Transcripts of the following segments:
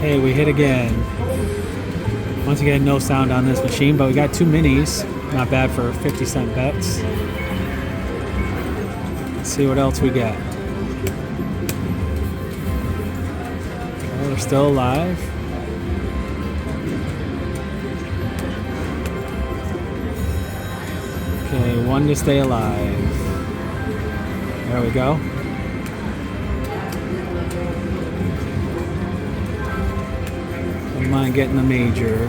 Hey, we hit again. Once again, no sound on this machine, but we got 2 minis. Not bad for 50-cent bets. Let's see what else we get. Okay, they're still alive. Okay, 1 to stay alive. There we go. Come on, get in the major.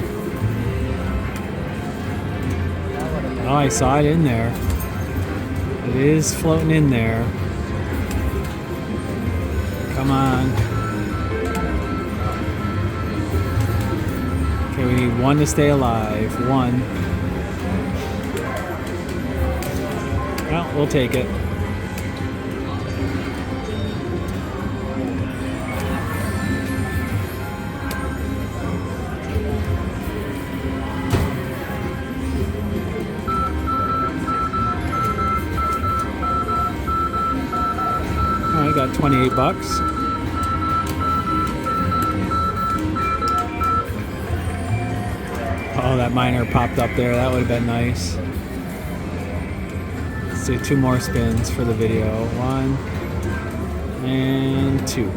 Oh, I saw it in there. It is floating in there. Come on. Okay, we need 1 to stay alive. 1. Well, we'll take it. I got 28 bucks. Oh, that miner popped up there. That would have been nice. Let's do 2 more spins for the video. 1 and 2.